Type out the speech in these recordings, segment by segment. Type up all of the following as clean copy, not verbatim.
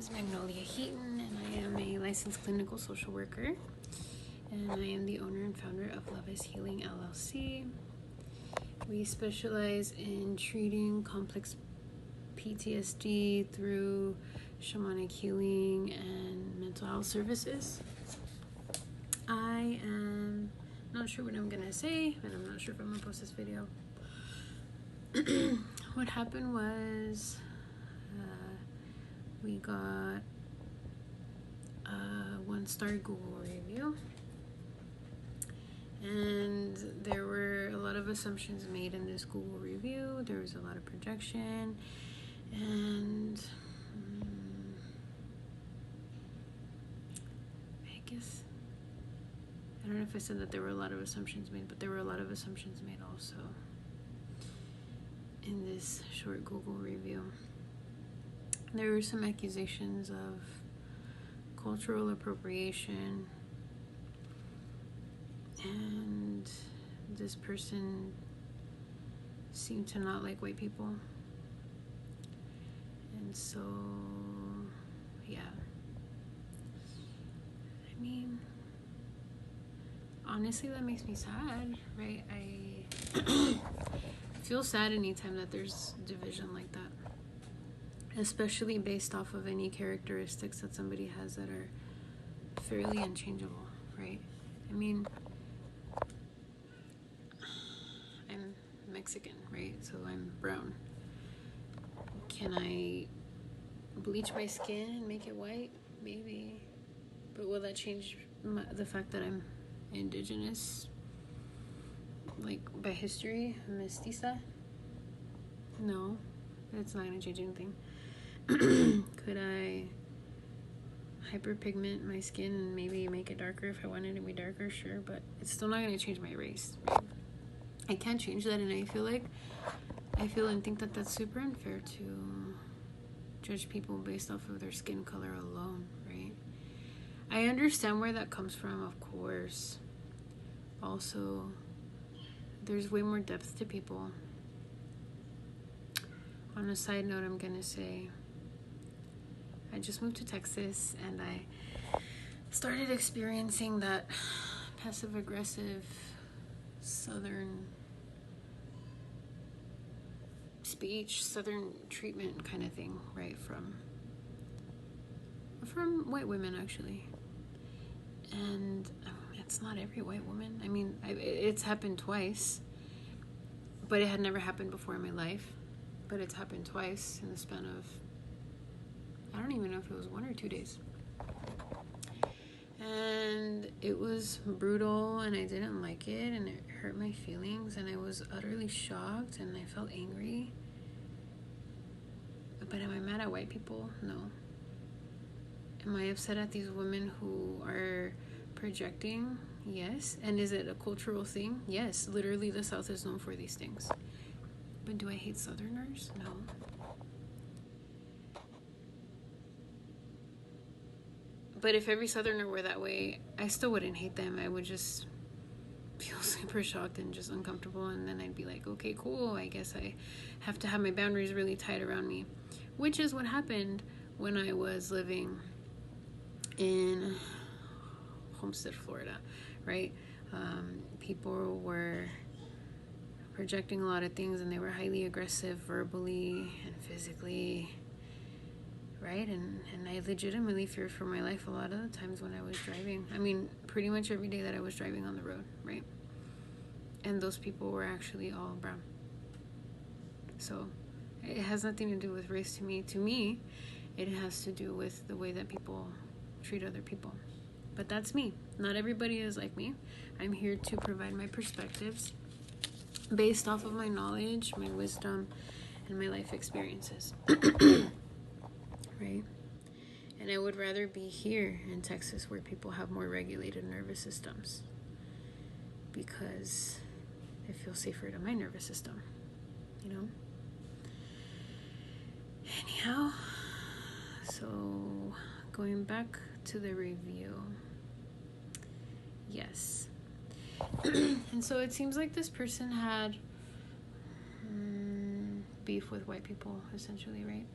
is Magnolia Heaton, and I am a licensed clinical social worker, and I am the owner and founder of Love is Healing LLC. We specialize in treating complex PTSD through shamanic healing and mental health services. I am not sure what I'm gonna say, and I'm not sure if I'm gonna post this video. What happened was we got a 1-star Google review, and there were a lot of assumptions made in this Google review. There was a lot of projection, and I guess I don't know if I said that there were a lot of assumptions made, but there were a lot of assumptions made also in this short Google review. There were some accusations of cultural appropriation, and this person seemed to not like white people. And so, yeah. I mean, honestly, that makes me sad, right? I feel sad anytime that there's division like that. Especially based off of any characteristics that somebody has that are fairly unchangeable, right? I mean, I'm Mexican, right? So I'm brown. Can I bleach my skin and make it white? Maybe. But will that change the fact that I'm indigenous? Like, by history, mestiza? No, it's not going to change anything. Could I hyperpigment my skin and maybe make it darker if I wanted it to be darker? Sure, but it's still not going to change my race, right? I can't change that, and I feel and think that that's super unfair to judge people based off of their skin color alone, right? I understand where that comes from, of course. Also, there's way more depth to people. On a side note, I'm gonna say I just moved to Texas, and I started experiencing that passive-aggressive southern speech, southern treatment kind of thing, right, from white women, actually. And it's not every white woman. I mean, it's happened twice, but it had never happened before in my life. But it's happened twice in the span of, I don't even know if it was 1 or 2 days. And it was brutal, and I didn't like it, and it hurt my feelings, and I was utterly shocked, and I felt angry. But am I mad at white people? No. Am I upset at these women who are projecting? Yes. And is it a cultural thing? Yes. Literally, the South is known for these things. But do I hate Southerners? No. But if every Southerner were that way, I still wouldn't hate them. I would just feel super shocked and just uncomfortable. And then I'd be like, okay, cool. I guess I have to have my boundaries really tight around me. Which is what happened when I was living in Homestead, Florida, right? People were projecting a lot of things, and they were highly aggressive verbally and physically, right? And I legitimately feared for my life a lot of the times when I was driving. I mean, pretty much every day that I was driving on the road, right? And those people were actually all brown. So it has nothing to do with race to me. To me, it has to do with the way that people treat other people. But that's me. Not everybody is like me. I'm here to provide my perspectives based off of my knowledge, my wisdom, and my life experiences. Right? And I would rather be here in Texas, where people have more regulated nervous systems, because it feels safer to my nervous system, you know? Anyhow, so going back to the review. Yes. And so it seems like this person had beef with white people, essentially, right?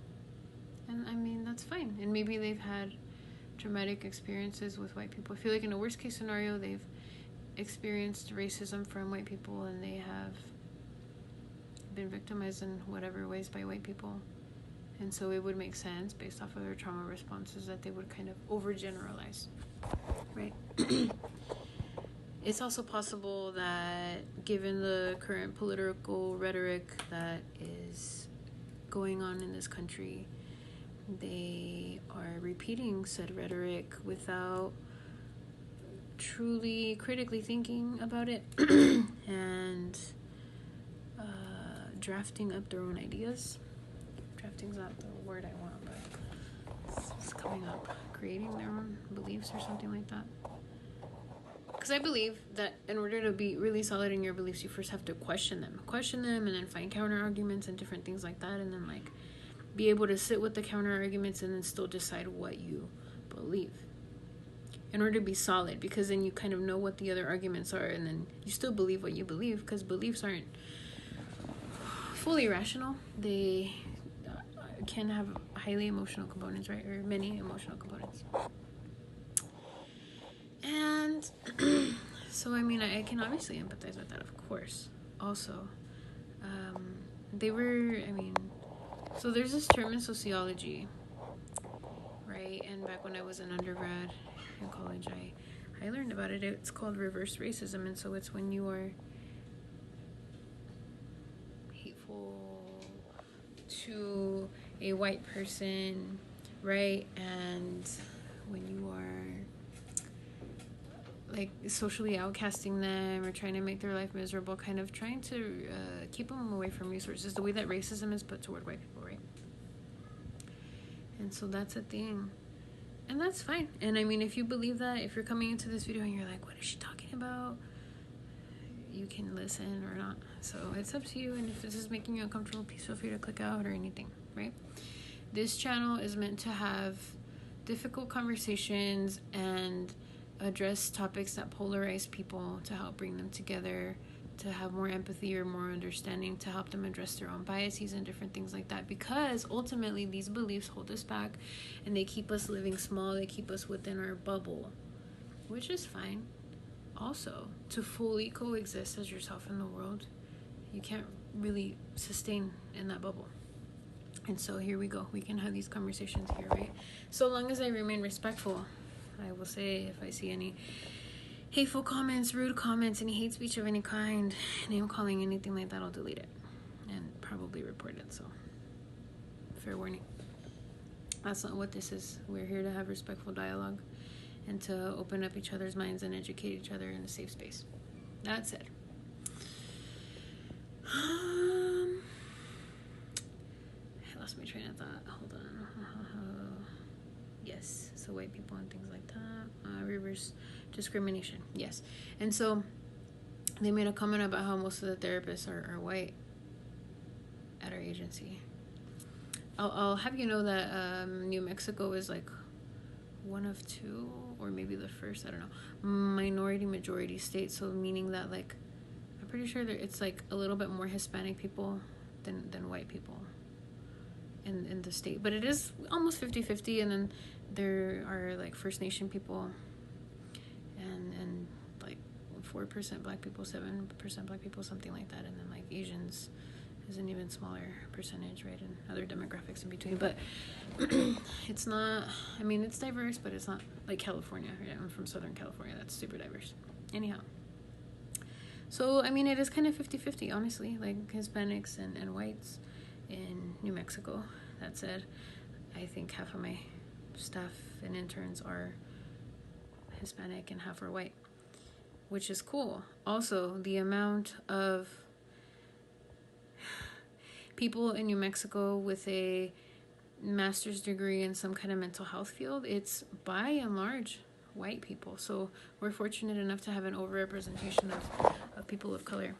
And I mean, that's fine. And maybe they've had traumatic experiences with white people. I feel like in a worst case scenario, they've experienced racism from white people and they have been victimized in whatever ways by white people. And so it would make sense based off of their trauma responses that they would kind of overgeneralize, right? It's also possible that given the current political rhetoric that is going on in this country, they are repeating said rhetoric without truly critically thinking about it and drafting up their own ideas. Drafting's not the word I want, but it's coming up. Creating their own beliefs or something like that. Because I believe that in order to be really solid in your beliefs, you first have to question them and then find counter arguments and different things like that, and then like be able to sit with the counter arguments and then still decide what you believe in order to be solid, because then you kind of know what the other arguments are and then you still believe what you believe, because beliefs aren't fully rational. They can have highly emotional components, right? Or many emotional components. And so, I mean, I can obviously empathize with that, of course. Also, so there's this term in sociology, right? And back when I was an undergrad in college, I learned about it. It's called reverse racism. And so it's when you are hateful to a white person, right? And when you are like socially outcasting them or trying to make their life miserable, kind of trying to keep them away from resources, the way that racism is put toward white people, right? And so that's a thing, and that's fine. And I mean, if you believe that, if you're coming into this video and you're like, what is she talking about, you can listen or not. So it's up to you, and if this is making you uncomfortable, please feel free to click out or anything, right? This channel is meant to have difficult conversations and address topics that polarize people, to help bring them together, to have more empathy or more understanding, to help them address their own biases and different things like that, because ultimately these beliefs hold us back and they keep us living small. They keep us within our bubble, which is fine. Also, to fully coexist as yourself in the world, you can't really sustain in that bubble. And so here we go. We can have these conversations here, right? So long as I remain respectful. I will say, if I see any hateful comments, rude comments, any hate speech of any kind, name calling, anything like that, I'll delete it and probably report it. So, fair warning. That's not what this is. We're here to have respectful dialogue and to open up each other's minds and educate each other in a safe space. That said, I lost my train of thought. Hold on. Yes, so white people and things like that. Reverse discrimination. Yes. And so they made a comment about how most of the therapists are white at our agency. I'll have you know that New Mexico is like one of two, or maybe the first, I don't know, minority majority state. So meaning that, like, I'm pretty sure that it's like a little bit more Hispanic people than white people in the state. But it is almost 50-50, and then there are like First Nation people and like 4% black people, 7% black people, something like that, and then like Asians is an even smaller percentage, right, and other demographics in between. But it's not, I mean, it's diverse, but it's not like California, right? I'm from Southern California. That's super diverse. Anyhow, so I mean, it is kind of 50-50, honestly, like Hispanics and whites in New Mexico. That said, I think half of my staff and interns are Hispanic and half are white, which is cool. Also, the amount of people in New Mexico with a master's degree in some kind of mental health field, it's by and large white people. So we're fortunate enough to have an overrepresentation of people of color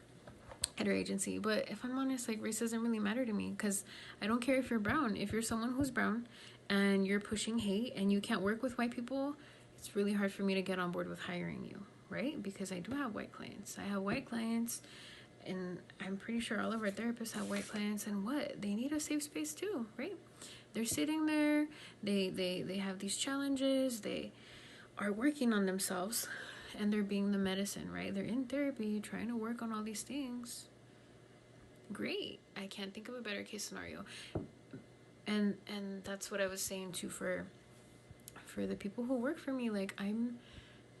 at our agency. But if I'm honest, like, race doesn't really matter to me, because I don't care if you're brown. If you're someone who's brown and you're pushing hate and you can't work with white people, it's really hard for me to get on board with hiring you, right? Because I do have white clients. I have white clients, and I'm pretty sure all of our therapists have white clients, and what? They need a safe space too, right? They're sitting there, they have these challenges, they are working on themselves, and they're being the medicine, right? They're in therapy trying to work on all these things. Great. I can't think of a better case scenario. And that's what I was saying too for the people who work for me. Like, I'm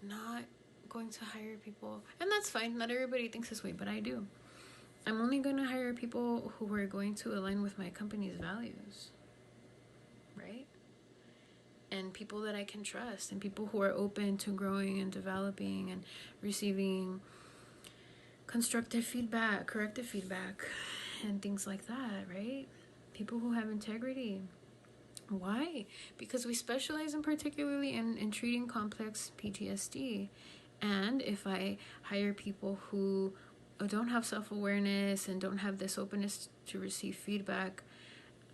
not going to hire people, and that's fine, not everybody thinks this way, but I do. I'm only going to hire people who are going to align with my company's values, right? And people that I can trust, and people who are open to growing and developing and receiving constructive feedback, corrective feedback, and things like that, right? People who have integrity. Why? Because we specialize particularly in treating complex PTSD. And if I hire people who don't have self-awareness and don't have this openness to receive feedback,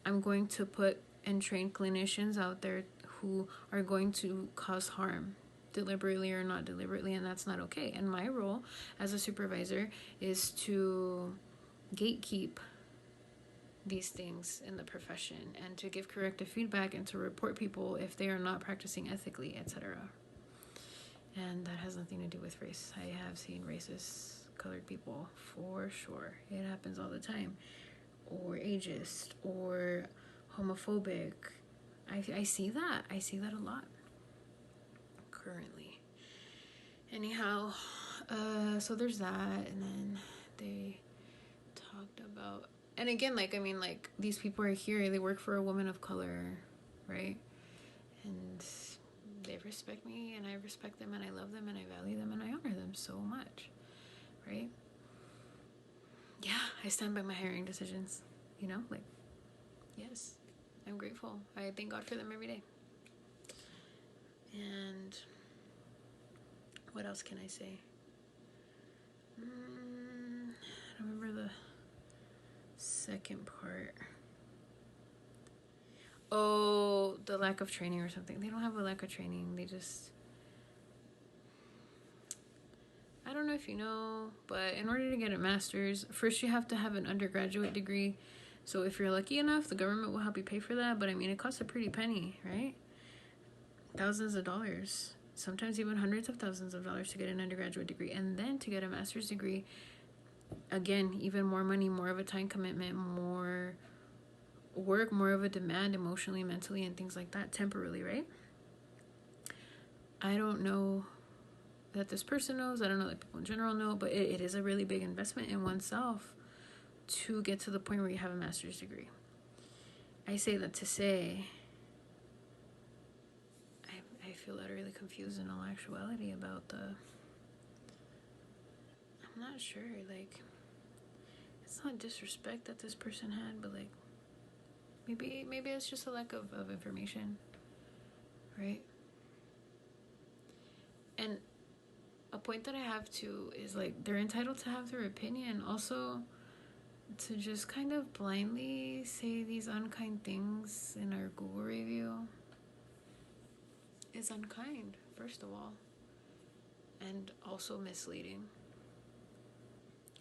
I'm going to put and train clinicians out there who are going to cause harm, deliberately or not deliberately, and that's not okay. And my role as a supervisor is to gatekeep these things in the profession and to give corrective feedback and to report people if they are not practicing ethically, etc. And that has nothing to do with race. I have seen racist colored people for sure. It happens all the time. Or ageist or homophobic. I see that. I see that a lot currently. Anyhow, so there's that. And then they talked about, and again, like, I mean, like, these people are here, they work for a woman of color, right? And they respect me, and I respect them, and I love them, and I value them, and I honor them so much, right? Yeah, I stand by my hiring decisions, you know, like, yes, I'm grateful. I thank God for them every day. And what else can I say? I don't remember the second part. Oh, the lack of training or something. They don't have a lack of training. They just, I don't know if you know, but in order to get a master's, first you have to have an undergraduate degree. So if you're lucky enough, the government will help you pay for that. But I mean, it costs a pretty penny, right? Thousands of dollars, sometimes even hundreds of thousands of dollars to get an undergraduate degree. And then to get a master's degree, again, even more money, more of a time commitment, more work, more of a demand emotionally, mentally, and things like that, temporarily, right? I don't know that this person knows. I don't know that people in general know, but it is a really big investment in oneself to get to the point where you have a master's degree. I say that to say I feel utterly confused in all actuality about I'm not sure, like, it's not disrespect that this person had, but like, maybe it's just a lack of information, right? And a point that I have too is, like, they're entitled to have their opinion. Also, to just kind of blindly say these unkind things in our Google review is unkind, first of all, and also misleading.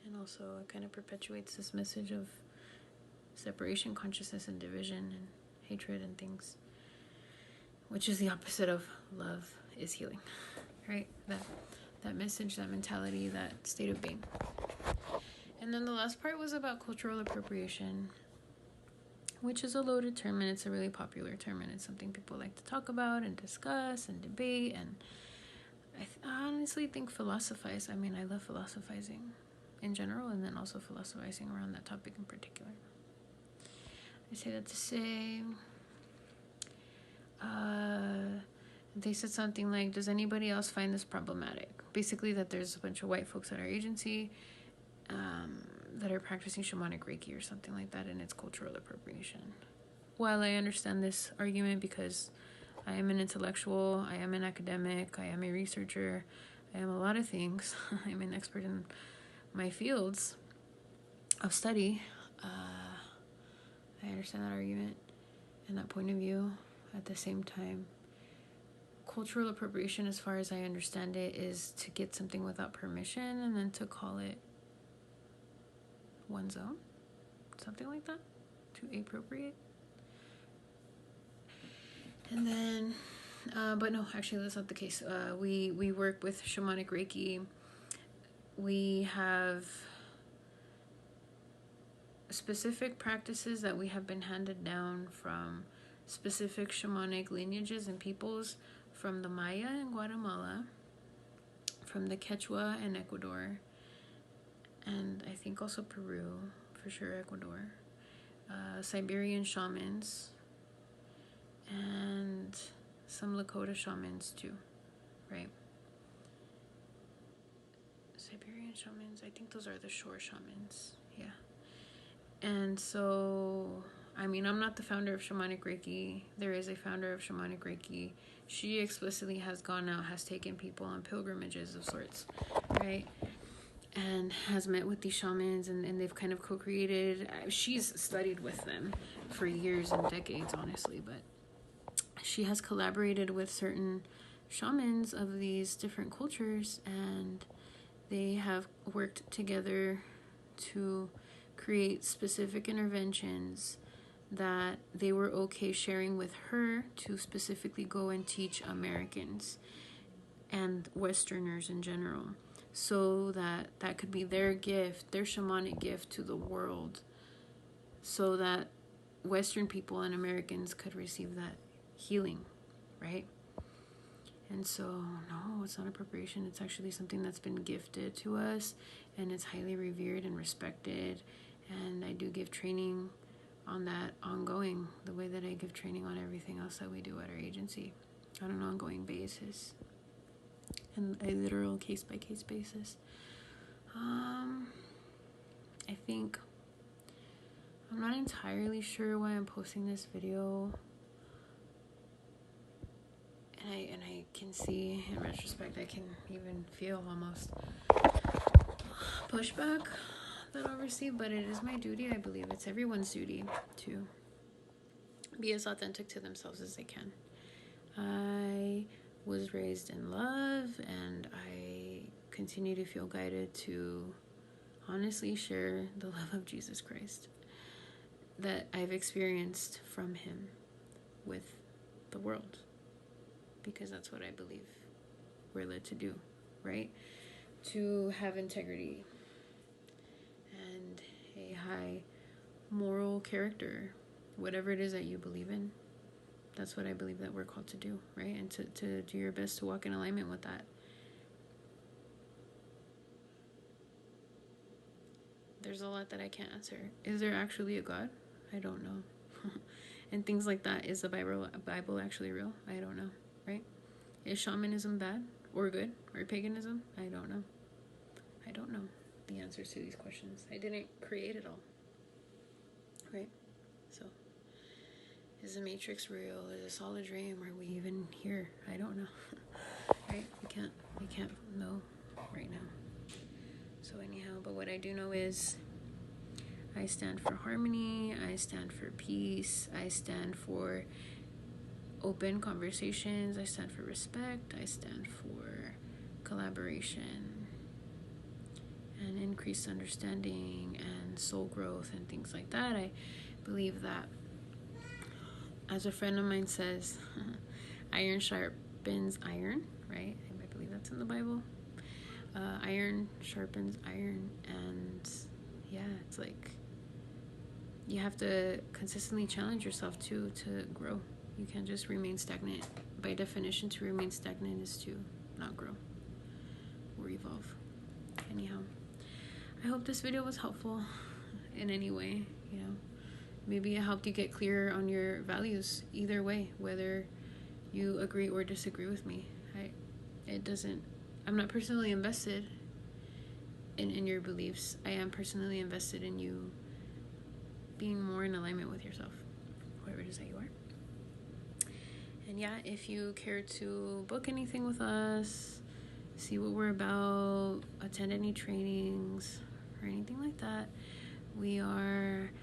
And also it kind of perpetuates this message of separation consciousness and division and hatred and things, which is the opposite of love is healing, right? That message, that mentality, that state of being. And then the last part was about cultural appropriation, which is a loaded term, and it's a really popular term, and it's something people like to talk about and discuss and debate. And I honestly think philosophize. I mean, I love philosophizing in general, and then also philosophizing around that topic in particular. I say that to say, they said something like, does anybody else find this problematic? Basically, that there's a bunch of white folks at our agency that are practicing shamanic Reiki or something like that, and it's cultural appropriation. While I understand this argument because I am an intellectual, I am an academic, I am a researcher, I am a lot of things. I'm an expert in my fields of study. I understand that argument and that point of view. At the same time, cultural appropriation, as far as I understand it, is to get something without permission and then to call it one's own, something like that, to appropriate. And then, but no, actually that's not the case. We work with shamanic Reiki. We have specific practices that we have been handed down from specific shamanic lineages and peoples, from the Maya in Guatemala, from the Quechua in Ecuador, and I think also Peru, for sure Ecuador, Siberian shamans, and some Lakota shamans too, right? Siberian shamans, I think those are the shore shamans, yeah. And so, I mean, I'm not the founder of shamanic Reiki. There is a founder of shamanic Reiki. She explicitly has gone out, has taken people on pilgrimages of sorts, right? And has met with these shamans, and they've kind of co-created. She's studied with them for years and decades, honestly, but she has collaborated with certain shamans of these different cultures, and they have worked together to create specific interventions that they were okay sharing with her to specifically go and teach Americans and Westerners in general, so that that could be their gift, their shamanic gift to the world, so that Western people and Americans could receive that healing, right? And so, no, it's not appropriation. It's actually something that's been gifted to us, and it's highly revered and respected. And I do give training on that ongoing, the way that I give training on everything else that we do at our agency on an ongoing basis, and a literal case-by-case basis. I think, I'm not entirely sure why I'm posting this video. And I can see, in retrospect, I can even feel almost pushback that I'll receive, but it is my duty, I believe. It's everyone's duty to be as authentic to themselves as they can. I was raised in love, and I continue to feel guided to honestly share the love of Jesus Christ that I've experienced from him with the world, because that's what I believe we're led to do, right? To have integrity and a high moral character, whatever it is that you believe in. That's what I believe that we're called to do, right? And to do your best to walk in alignment with that. There's a lot that I can't answer. Is there actually a God? I don't know. And things like that. Is the Bible actually real? I don't know, right? Is shamanism bad or good, or paganism? I don't know. I don't know the answers to these questions. I didn't create it all, right? So, is the Matrix real? Is this all a dream? Are we even here? I don't know, right? We can't know right now. So anyhow, but what I do know is I stand for harmony, I stand for peace, I stand for open conversations, I stand for respect, I stand for collaboration and increased understanding and soul growth and things like that. I believe that, as a friend of mine says, iron sharpens iron, right? I believe that's in the Bible. Iron sharpens iron, and yeah, it's like you have to consistently challenge yourself to grow. You can't just remain stagnant. By definition, to remain stagnant is to not grow or evolve. Anyhow, I hope this video was helpful in any way. You know, maybe it helped you get clear on your values. Either way, whether you agree or disagree with me, I'm not personally invested in your beliefs. I am personally invested in you being more in alignment with yourself, whoever it is that you are. And yeah, if you care to book anything with us, see what we're about, attend any trainings or anything like that, we are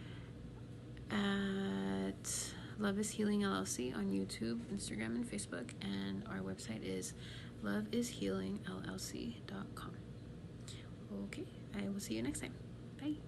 at Love is Healing LLC on YouTube, Instagram, and Facebook, and our website is loveishealingllc.com. Okay, I will see you next time. Bye.